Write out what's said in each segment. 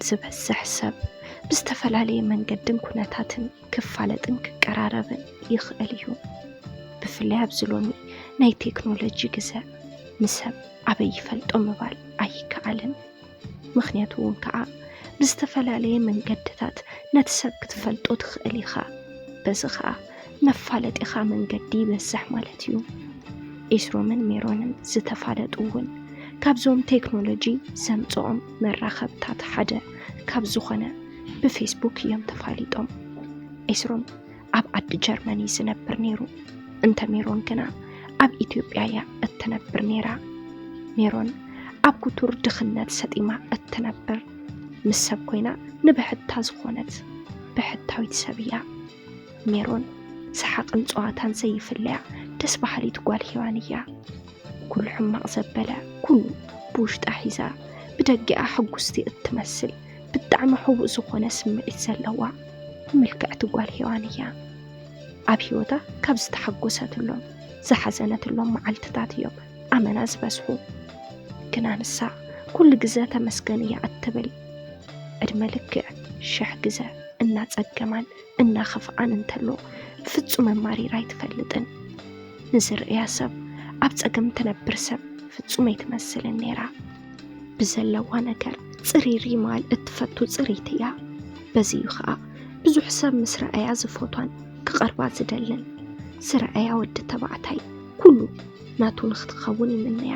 ዝበዝሕ ሰብ ብዝተፈላለየ መንገድን ኩነታትን ክፋለጥን ክቀራረብን ይኽእል እዩ። ብፍላይ ኣብዚ ሎሚ ናይ ቴክኖሎጂ ግዜ ንሰብ ኣበይ ይፈልጦ ምባል ኣይከኣልን። ምክንያቱ እውን ከዓ ብዝተፈላለየ መንገድታት ነቲ ሰብ ክትፈልጦ ትኽእል ኢኻ። በዚ ከዓ መፋለጢኻ መንገዲ ይበዝሕ ማለት እዩ። ኤስሮምን ሜሮንን ዝተፋለጡ እውን ካብዞም ቴክኖሎጂ ዘምጽኦም መራኸብታት ሓደ ካብ ዝኾነ ብፌስቡክ እዮም ተፋሊጦም። ኤስሮም ኣብ ዓዲ ጀርመኒ ዝነብር ነይሩ። እንተ ሜሮን ግና ኣብ ኢትዮጵያ እያ እትነብር ነይራ። ሜሮን ኣብ ኩቱር ድኽነት ሰጢማ እትነብር ምስ ሰብ ኮይና ንብሕታ ዝኾነት ብሕታዊት ሰብ እያ። ሜሮን ሰሓቕን ጸዋታን ዘይፍለያ ደስ በሃሊት ጓል ሄዋን እያ። ኩሉ ሕማቕ ዘበለ ኩሉ ብውሽጣ ሒዛ ብደጊኣ ሕጉስቲ እትመስል ብጣዕሚ ሕቡእ ዝኾነ ስምዒት ዘለዋ ምልክዕቲ ጓል ሄዋን እያ። ኣብ ህይወታ ካብ ዝተሓጎሰትሎም ዝሓዘነትሎም መዓልትታት እዮም ኣመና ዝበስሑ። ግና ንሳ ኩሉ ግዜ ተመስገን እያ እትብል ዕድመ ልክዕ 1000 ግዜ እናጸገማን እናኸፍኣን እንተሎ ፍጹም መማሪራ ኣይትፈልጥን። ንዝርእያ ሰብ ኣብ ጸገም ትነብር ሰብ ፍጹም ኣይትመስልን ነይራ። ብዘለዋ ነገር ጽሪሪ ማል እትፈቱ ጽሪት እያ። በዚዩ ከዓ ብዙሕ ሰብ ምስ ረኣያ ዝፎቷን ክቐርባ ዝደልን ዝረኣያ ወዲ ተባዕታይ ኩሉ ናቱ ንኽትኸውን ይምንያ።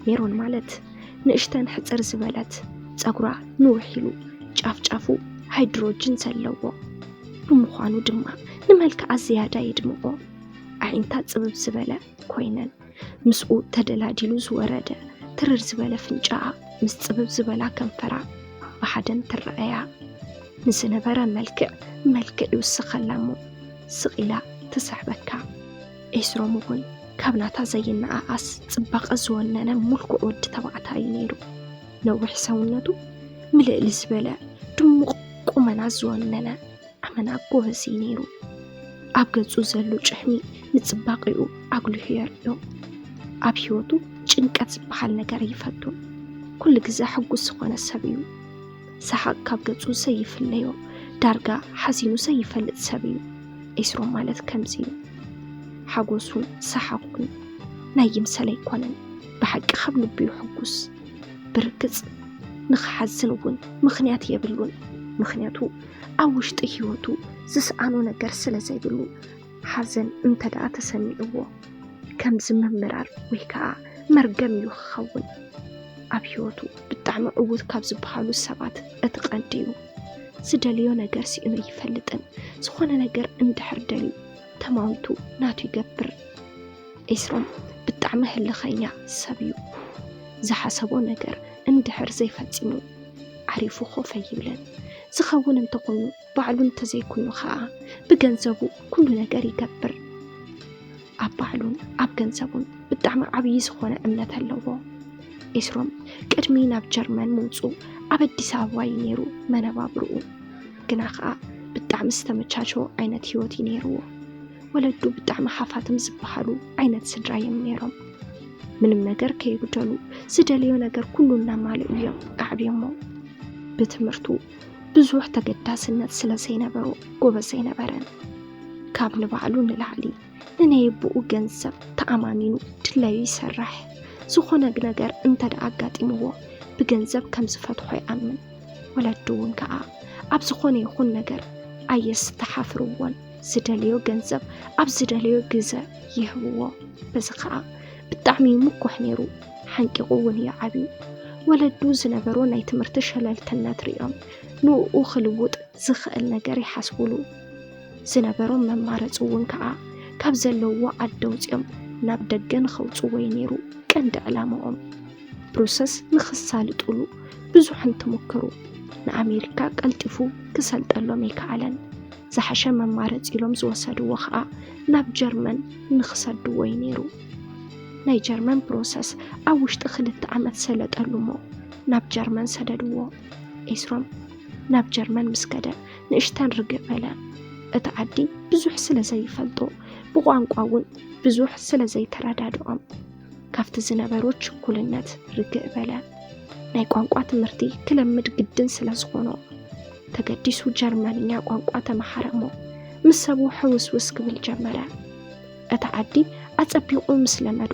ሜሮን ማለት ንእሽተን ሕፅር ዝበለት ጸጉራ ንውሕ ኢሉ ጫፍጫፉ ሃይድሮጅን ዘለዎ ብምዃኑ ድማ ንመልክዓ ዝያዳ ይድምቆ። ዓይንታ ጽብብ ዝበለ ኮይነን ምስኡ ተደላዲሉ ዝወረደ ትርር ዝበለ ፍንጫኣ ምስ ጽብብ ዝበላ ከንፈራ ብሓደን ትረአያ። ንዝነበረ መልክዕ ይውስኸላ እሞ ስቂላ ትስሕበካ። ኤስሮም እውን ካብ ናታ ዘይነኣኣስ ጽባቐ ዝወነነ ምልኩዕ ወዲ ተባዕታይ ነይሩ። ነዊሕ ሰውነቱ ምልዕሊ ዝበለ ድሙቕ ቁመና ዝወነነ ኣመና ጎበዝ ነይሩ። ኣብ ገጹ ዘሎ ጭሕሚ ንጽባቐኡ ኣጉሊሁ የርእዮ። ኣብ ህይወቱ ጭንቀት ዝበሃል ነገር ይፈቱ። ኩሉ ግዜ ሕጉስ ዝኾነ ሰብ እዩ። ሰሓቕ ካብ ገጹ ዘይፍለዮ ዳርጋ ሓዚኑ ዘይፈልጥ ሰብ እዩ። ኤስሮም ማለት ከምዚ እዩ። ሓጎሱን ሰሓቁን ናይ ይምሰለ ኣይኮነን። ብሓቂ ካብ ልቡ ሕጉስ ብርግጽ ንኽሓዝን እውን ምኽንያት የብሉን። ምኽንያቱ ኣብ ውሽጢ ህይወቱ ዝሰኣኖ ነገር ስለ ዘይብሉ ሓዘን እንተደኣ ተሰሚዕዎ ከምዚ ምምራር ወይ ከዓ መርገም እዩ ክኸውን። ኣብ ህይወቱ ብጣዕሚ ዕዉት ካብ ዝበሃሉ ሰባት እቲ ቀንዲ እዩ። ዝደልዮ ነገር ሲእኑ ይፈልጥን ዝኾነ ነገር እንድሕር ደልዩ ተማዊቱ ናቱ ይገብር። ኤስሮም ብጣዕሚ ህልኸኛ ሰብ እዩ። ዝሓሰቦ ነገር እንድሕር ዘይፈጺሙ ዓሪፉ ኮፍ ይብልን። ዝኸውን እንተኾይኑ ባዕሉ እንተዘይኮይኑ ከዓ ብገንዘቡ ኩሉ ነገር ይገብር። ኣብ ባዕሉን ኣብ ገንዘቡን ብጣዕሚ ዓብዪ ዝኾነ እምነት ኣለዎ። ኤስሮም ቅድሚ ናብ ጀርመን ምውፁ ኣብ ኣዲስ ኣበባ እዩ ነይሩ መነባብርኡ። ግና ከዓ ብጣዕሚ ዝተመቻቸዎ ዓይነት ህይወት እዩ ነይርዎ። ወለዱ ብጣዕሚ ሓፋትም ዝበሃሉ ዓይነት ስድራ እዮም ነይሮም። ምንም ነገር ከይጉደሉ ዝደልዮ ነገር ኩሉ እናማልኡ እዮም ኣዕብዮሞ። ብትምህርቱ ብዙሕ ተገዳስነት ስለ ዘይነበሮ ጎበዝ ዘይነበረን። ካብ ንባዕሉ ንላዕሊ ንነይብኡ ገንዘብ ተኣማኒኑ ድለዩ ይሰርሕ። ዝኾነ ነገር እንተደኣ ኣጋጢምዎ ብገንዘብ ከም ዝፈትሖ ይኣምን። ወለዱ እውን ከዓ ኣብ ዝኾነ ይኹን ነገር ኣየስተሓፍርዎን ዝደልዮ ገንዘብ ኣብ ዝደልዮ ግዜ ይህብዎ። በዚ ከዓ ብጣዕሚ ምኩሕ ነይሩ። ሓንቂቑ እውን ይዓብዩ። ወለዱ ዝነበሮ ናይ ትምህርቲ ሸለልትነት ሪኦም ንኡ ክልውጥ ዝኽእል ነገር ይሓስብሉ። ዝነበሮም መማረፂ እውን ከዓ ካብ ዘለዎ ዓዲ ውፅኦም ናብ ደገ ንኸውፅዎ ነይሩ ቀንዲ ዕላምኦም። ፕሮሰስ ንኽሳልጥሉ ብዙሕ እንትሞክሩ ንኣሜሪካ ቀልጢፉ ክሰልጠሎም ኣይከኣለን። ዝሓሸ መማረፂ ኢሎም ዝወሰድዎ ከዓ ናብ ጀርመን ንኽሰድዎ ነይሩ። ናይ ጀርመን ፕሮሰስ ኣብ ውሽጢ 2 ዓመት ሰለጠሉ እሞ ናብ ጀርመን ሰደድዎ። ኤስሮም ናብ ጀርመን ምስ ከደ ንእሽተን ርግእ በለ። እቲ ዓዲ ብዙሕ ስለ ዘይፈልጦ ብቋንቋ እውን ብዙሕ ስለ ዘይተረዳድኦም ካብቲ ዝነበሮ ችኩልነት ርግእ በለ። ናይ ቋንቋ ትምህርቲ ክለምድ ግድን ስለ ዝኾኖ ተገዲሱ ጀርመንኛ ቋንቋ ተመሃረ እሞ ምስ ሰቡ ሕውስውስ ክብል ጀመረ። እቲ ዓዲ ኣጸቢቑ ምስ ለመዶ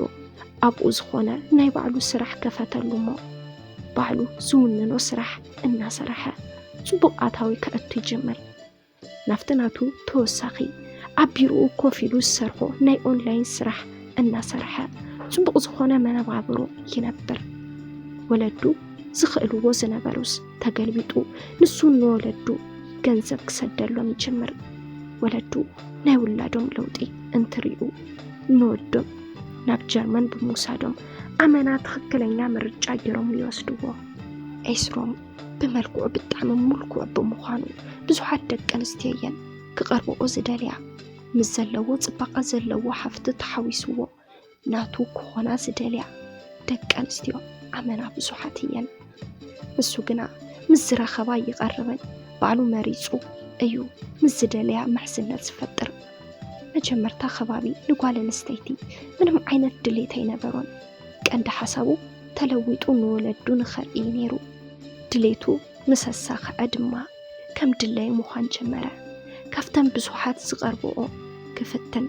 ኣብኡ ዝኾነ ናይ ባዕሉ ስራሕ ከፈተሉ እሞ ባዕሉ ዝውንኖ ስራሕ እናሰርሐ ጽቡቕ ኣታዊ ከእቱ ይጀምር። ናፍቲ ናቱ ተወሳኺ ኣብ ቢሮኡ ኮፍ ኢሉ ዝሰርሖ ናይ ኦንላይን ስራሕ እናሰርሐ ጽቡቕ ዝኾነ መነባብሮ ይነብር። ወለዱ ዝኽእልዎ ዝነበሩስ ተገልቢጡ ንሱ ንወለዱ ገንዘብ ክሰደሎም ይጀምር። ወለዱ ናይ ውላዶም ለውጢ እንትሪኡ ንወዶም ናብ ጀርመን ብምውሳዶም ኣመና ትኽክለኛ ምርጫ ገይሮም ይወስድዎ። ኤስሮም ብመልክዑ ብጣዕሚ ምልኩዕ ብምዃኑ ብዙሓት ደቂ ኣንስትዮ እየን ክቐርብኦ ዝደልያ። ምስ ዘለዎ ጽባቐ ዘለዎ ሓፍቲ ተሓዊስዎ ናቱ ክኾና ዝደልያ ደቂ ኣንስትዮ ኣመና ብዙሓት እየን። ንሱ ግና ምስ ዝረኸባ ይቐርብን ባዕሉ መሪፁ እዩ ምስ ዝደልያ ምሕዝነት ዝፈጥር። መጀመርታ ከባቢ ንጓል ኣንስተይቲ ምንም ዓይነት ድሌት ኣይነበሮን። ቀንዲ ሓሳቡ ተለዊጡ ንወለዱ ንኸርኢ ነይሩ። ድሌቱ ምስ ኣሳኽዐ ድማ ከም ድለይ ምዃን ጀመረ። ካብተን ብዙሓት ዝቐርብኦ ክፍትን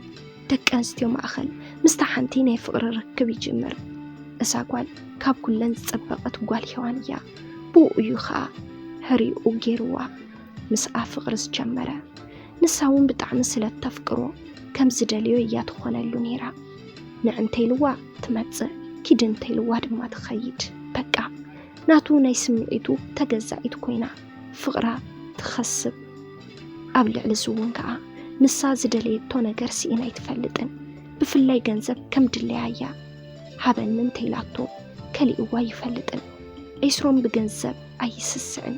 ደቂ ኣንስትዮ ማእኸል ምስታ ሓንቲ ናይ ፍቕሪ ርክብ ይጅምር። እዛ ጓል ካብ ኩለን ዝጸበቐት ጓል ሔዋን እያ። ብኡ እዩ ከዓ ሕሪኡ ገይርዋ ምስኣ ፍቕሪ ዝጀመረ። ንሳውን ብጣዕሚ ስለ ተፍቅሮ ከም ዝደልዮ እያ ትኾነሉ ነይራ። ንዕንተይልዋ ትመጽእ ኪድ እንተይልዋ ድማ ትኸይድ። በቃ ናቱ ናይ ስምዒቱ ተገዛኢት ኮይና ፍቕራ ትኸስብ። ኣብ ልዕሊ ዝውን ከዓ ንሳ ዝደልየቶ ነገር ሲኢና ይትፈልጥን ብፍላይ ገንዘብ ከም ድለያ እያ ሃበን እንተይላቶ ከሊእዋ ይፈልጥን። ኤስሮም ብገንዘብ ኣይስስዕን።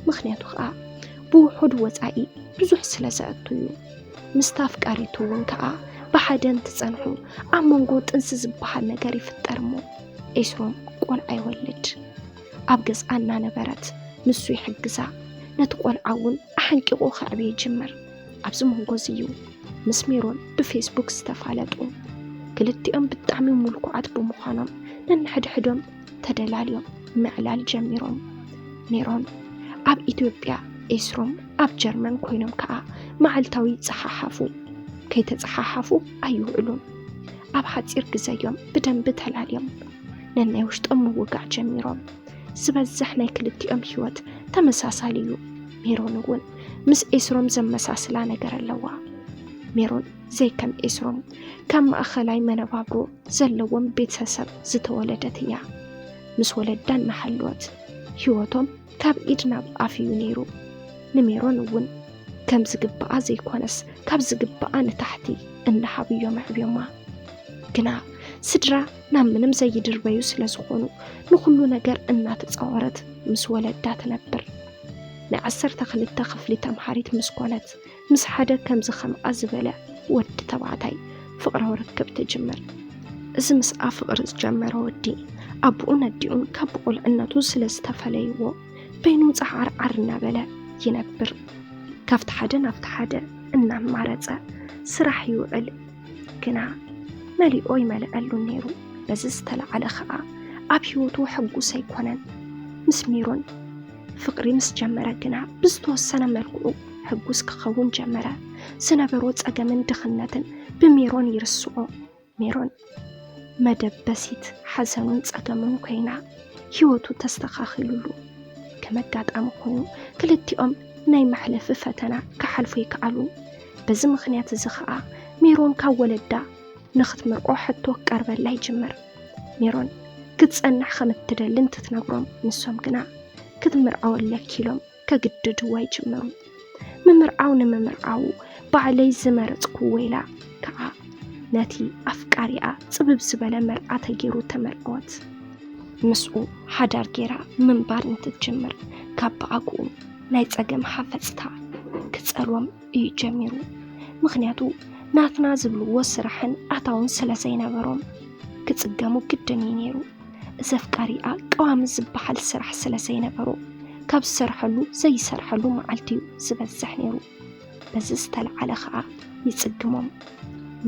ምኽንያቱ ከዓ ብውሑድ ወፃኢ ብዙሕ ስለ ዘእቱ እዩ። ምስታ ኣፍቃሪቱ እውን ከዓ ብሓደ እንትጸንሑ ኣብ መንጎ ጥንሲ ዝበሃል ነገር ይፍጠር እሞ ኤስሮም ቆልዓ ይወልድ። ኣብ ገዝኣ እናነበረት ንሱ ይሕግዛ። ነቲ ቆልዓ እውን ኣሓንቂቑ ከዕብዮ ይጅምር። ኣብዚ መንጎ እዩ ምስ ሜሮን ብፌስቡክ ዝተፋለጡ። ክልቲኦም ብጣዕሚ ምልኩዓት ብምዃኖም ነንሕድሕዶም ተደላልዮም ምዕላል ጀሚሮም። ሜሮን ኣብ ኢትዮጵያ ኤስሮም ኣብ ጀርመን ኮይኖም ከዓ መዓልታዊ ይጸሓሓፉ። ከይተጸሓሓፉ ኣይውዕሉን። ኣብ ሓፂር ግዜዮም ብደንቢ ተላልዮም ነናይ ውሽጦም ምውጋዕ ጀሚሮም። ዝበዝሕ ናይ ክልቲኦም ህይወት ተመሳሳሊ እዩ። ሜሮን እውን ምስ ኤስሮም ዘመሳስላ ነገር ኣለዋ። ሜሮን ዘይከም ኤስሮም ካብ ማእኸላይ መነባብሮ ዘለዎም ቤተሰብ ዝተወለደት እያ። ምስ ወለዳ እናሃለወት ህይወቶም ካብ ኢድ ናብ ኣፍ እዩ ነይሩ። ንሜሮን እውን ከም ዝግባኣ ዘይኮነስ ካብ ዝግባኣ ንታሕቲ እንዳሃብዮም ኣዕብዮማ። ግና ስድራ ናብ ምንም ዘይድርበዩ ስለ ዝኾኑ ንኹሉ ነገር እናተፃወረት ምስ ወለዳ ትነብር። ናይ 12 ክፍሊ ተምሃሪት ምስ ኮነት ምስ ሓደ ከምዚ ከምኣ ዝበለ ወዲ ተባዕታይ ፍቕራዊ ርክብ ትጅምር። እዚ ምስኣ ፍቕሪ ዝጀመረ ወዲ ኣቦኡን ኣዲኡን ካብ ቁልዕነቱ ስለ ዝተፈለይዎ በይኑ ፃዓርዓር እናበለ ይነብር። ካብቲ ሓደ ናብቲ ሓደ እናማረፀ ስራሕ ይውዕል። ግና መሊኦ ይመልአሉ ነይሩ። በዚ ዝተለዓለ ከዓ ኣብ ህይወቱ ሕጉስ ኣይኮነን። ምስ ሜሮን ፍቕሪ ምስ ጀመረ ግና ብዝተወሰነ መልክዑ ሕጉስ ክኸውን ጀመረ። ዝነበሮ ፀገምን ድኽነትን ብሜሮን ይርስዖ። ሜሮን መደበሲት ሓዘኑን ፀገሙን ኮይና ህይወቱ ተስተኻኺሉሉ ከመጋጣሚ ኮይኑ ክልቲኦም ናይ መሕለፊ ፈተና ክሓልፉ ይከኣሉ። በዚ ምኽንያት እዚ ከዓ ሜሮን ካብ ወለዳ ንኽትምርቆ ሕቶ ቀርበላ ይጅምር። ሜሮን ክትጸንሕ ከም እትደልን ትትነግሮም፣ ንሶም ግና ክትምርዓው ለኪሎም ከግድድዋ ይጅምሩ። ምምርዓው ንምምርዓው ባዕለይ ዝመረጽኩ ኢላ ከዓ ነቲ ኣፍቃሪኣ ጽብብ ዝበለ መርዓ ተገይሩ ተመርዓወት። ምስኡ ሓዳር ጌራ ምንባር እንትትጅምር ካብ በኣግኡ ናይ ፀገም ሓፈፅታ ክጸልዎም እዩ ጀሚሩ። ምኽንያቱ ናትና ዝብልዎ ስራሕን ኣታውን ስለ ዘይነበሮም ክጽገሙ ግድን እዩ ነይሩ። እዚ ኣፍቃሪኣ ቀዋሚ ዝበሃል ስራሕ ስለ ዘይነበሮ ካብ ዝሰርሐሉ ዘይሰርሐሉ መዓልቲ እዩ ዝበዝሕ ነይሩ። በዚ ዝተለዓለ ከዓ ይጽግሞም።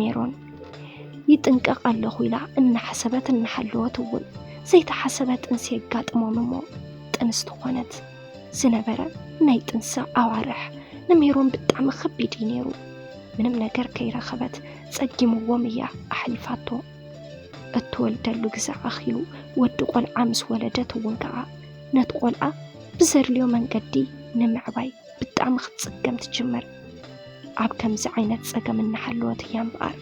ሜሮን ይጥንቀቕ ኣለኹ ኢላ እናሓሰበት እናሓለወት እውን ዘይተሓሰበ ጥንሲ የጋጥሞም እሞ ጥንስቲ ኾነት ዝነበረ ናይ ጥንሳ ኣዋርሕ ንሜሮን ብጣዕሚ ከቢድ ነይሩ። ምንም ነገር ከይረኸበት ጸጊምዎም እያ ኣሕሊፋቶ። እትወልደሉ ግዛዕ ኣኺሉ ወዲ ቆልዓ ምስ ወለደት እውን ከዓ ነቲ ቆልዓ ብዘድልዮ መንገዲ ንምዕባይ ብጣዕሚ ክትጽገም ትጅምር። ኣብ ከምዚ ዓይነት ጸገም እናሓለወት እያ እምበኣር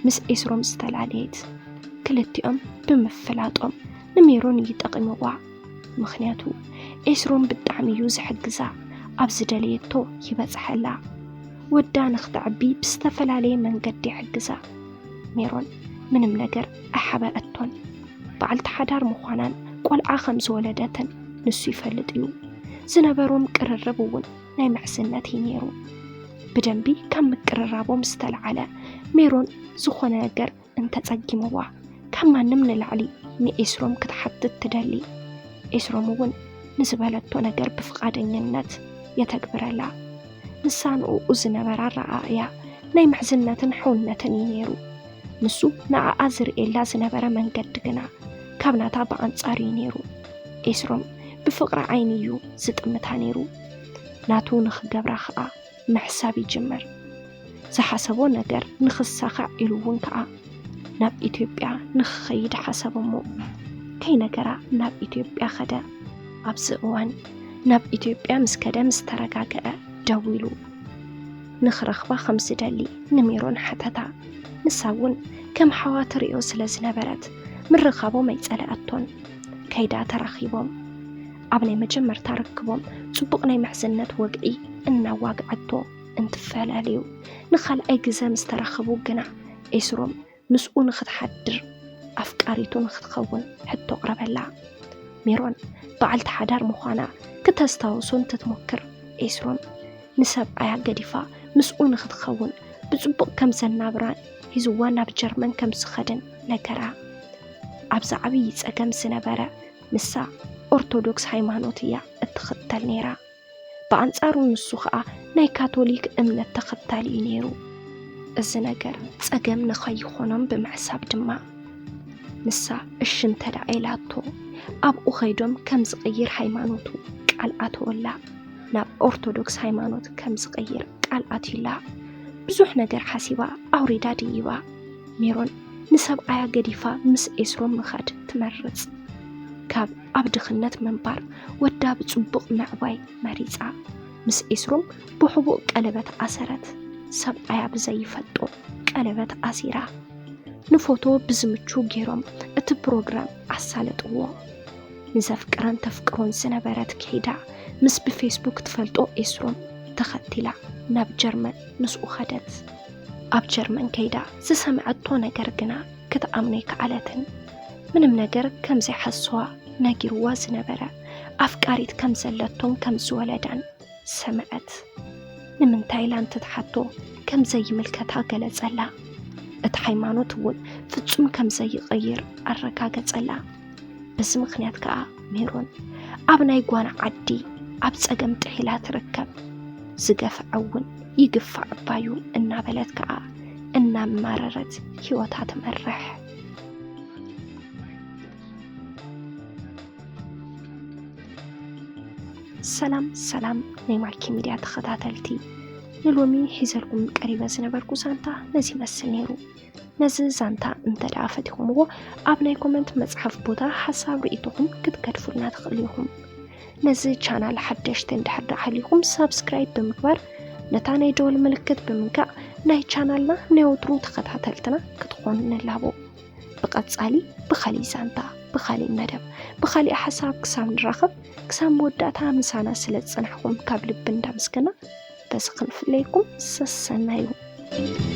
ምስ ኤስሮም ዝተላለየት። ክልቲኦም ብምፍላጦም ንሜሮን ይጠቕምዋ። ምኽንያቱ ኤስሮም ብጣዕሚ እዩ ዝሕግዛ፣ ኣብ ዝደለየቶ ይበጽሐላ። ወዳ ንኽትዕቢ ብዝተፈላለየ መንገዲ ይሕግዛ። ሜሮን ምንም ነገር ኣሓበአቶን። በዓልቲ ሓዳር ምዃናን ቆልዓ ከም ዝወለደትን ንሱ ይፈልጥ እዩ። ዝነበሮም ቅርርብ እውን ናይ ምሕዝነት ነይሩ። ብደንቢ ካብ ምቅርራቦም ዝተለዓለ ሜሮን ዝኾነ ነገር እንተጸጊምዋ ካብ ማንም ንላዕሊ ንኤስሮም ክትሓትት ትደሊ። ኤስሮም እውን ንዝበለቶ ነገር ብፍቓደኝነት የተግብረላ። ንሳ ንኡ ዝነበራ ረኣያ ናይ ምሕዝነትን ሕውነትን ነይሩ። ንሱ ንኣኣ ዝርኤላ ዝነበረ መንገዲ ግና ካብ ናታ ብኣንጻር ነይሩ። ኤስሮም ብፍቕሪ ዓይኒ እዩ ዝጥምታ ነይሩ። ናቱ ንኽገብራ ከዓ ምሕሳብ ይጅምር። ዝሓሰቦ ነገር ንኽሳኻዕ ኢሉ እውን ከዓ ናብ ኢትዮጵያ ንኽኸይድ ሓሰብ እሞ ከይ ነገራ ናብ ኢትዮጵያ ኸደ። ኣብዚ እዋን ናብ ኢትዮጵያ ምስ ከደ ምስ ተረጋግአ ደው ኢሉ ንኽረኽባ ከም ዝደሊ ንሜሮን ሓተታ። ንሳ እውን ከም ሓዋት ርእዮ ስለ ዝነበረት ምርኻቦም ኣይጸለአቶን። ከይዳ ተራኺቦም ኣብ ናይ መጀመርታ ርክቦም ጽቡቕ ናይ ምሕዝነት ወግዒ እናዋግዐቶ እንትፈላለዩ ንኻልኣይ ግዜ ምስ ተረኸቡ ግና ኤስሮም ምስኡ ንኽትሓድር ኣፍቃሪቱ ንኽትኸውን ሕቶ ቅረበላ። ሜሮን በዓልቲ ሓዳር ምዃና ክተስታውሶን ትትሞክር። ኤስሮም ንሰብኣያ ገዲፋ ምስኡ ንኽትኸውን ብጽቡቕ ከም ዘናብራን ሒዝዋ ናብ ጀርመን ከም ዝኸድን ነገራ። ኣብዚ ዓብዪ ጸገም ዝነበረ ንሳ ኦርቶዶክስ ሃይማኖት እያ እትኽተል ነይራ። በኣንጻሩ ንሱ ከዓ ናይ ካቶሊክ እምነት ተኸታሊ ነይሩ። እዚ ነገር ጸገም ንኸይኾኖም ብምሕሳብ ድማ ንሳ እሺ እንተዳኢላቶ ኣብኡ ኸይዶም ከም ዝቕይር ሃይማኖቱ ቃል ኣተወላ። ናብ ኦርቶዶክስ ሃይማኖት ከም ዝቕይር ቃል ኣትዩላ። ብዙሕ ነገር ሓሲባ ኣውሪዳ ድይባ። ሜሮን ንሰብኣያ ገዲፋ ምስ ኤስሮም ምኻድ ትመርጽ። ካብ ኣብ ድኽነት ምንባር ወዳ ብጽቡቕ ምዕባይ መሪጻ ምስ ኤስሮም ብሕቡእ ቀለበት ኣሰረት። ሰብኣያ ብዘይፈልጦ ቀለበት ኣሲራ ንፎቶ ብዝምቹ ገይሮም እቲ ፕሮግራም ኣሳለጥዎ። ንዘፍቅረን ተፍቅሮን ዝነበረት ከይዳ ምስ ብፌስቡክ ትፈልጦ ኤስሮም ተኸቲላ ናብ ጀርመን ምስኡ ኸደት። ኣብ ጀርመን ከይዳ ዝሰምዐቶ ነገር ግና ክትኣምኖ ይከኣለትን። ምንም ነገር ከም ዘይሓስዋ ነጊርዋ ዝነበረ ኣፍቃሪት ከም ዘለቶን ከም ዝወለዳን ሰምዐት። ንምንታይ ላ እንትትሓቶ ከም ዘይምልከታ ገለጸላ። እቲ ሃይማኖት እውን ፍጹም ከም ዘይቕይር ኣረጋገጸላ። በዚ ምኽንያት ከዓ ሜሮን ኣብ ናይ ጓና ዓዲ ኣብ ጸገም ጥሒላ ትርከብ። ዝገፍዐ እውን ይግፋዕ ባዩ እናበለት ከዓ እናማረረት ሕይወታ ትመርሕ። ሰላም ሰላም ናይ ማልኪ ሚድያ ተኸታተልቲ፣ ንሎሚ ሒዘልኩም ቀሪበ ዝነበርኩ ዛንታ ነዚ መስል ነይሩ። ነዚ ዛንታ እንተደኣ ፈቲኹምዎ ኣብ ናይ ኮመንት መጽሓፍ ቦታ ሓሳብ ርኢትኹም ክትከድፉልና ትኽእሉ ኢኹም። ነዚ ቻናል ሓደሽቲ እንድሕር ደኣ ሃሊኹም ሳብስክራይብ ብምግባር ነታ ናይ ደወል ምልክት ብምንካእ ናይ ቻናልና ናይ ወትሩ ተኸታተልትና ክትኾኑ ንላቦ። ብቐጻሊ ብኻሊእ ዛንታ ብኻሊእ መደብ ብኻሊእ ሓሳብ ክሳብ ንራኸብ ክሳብ መወዳእታ ምሳና ስለ ዝጸናሕኩም ካብ ልቢ እንዳመስገና በዚ ክንፍለየኩም ሰሰና እዩ።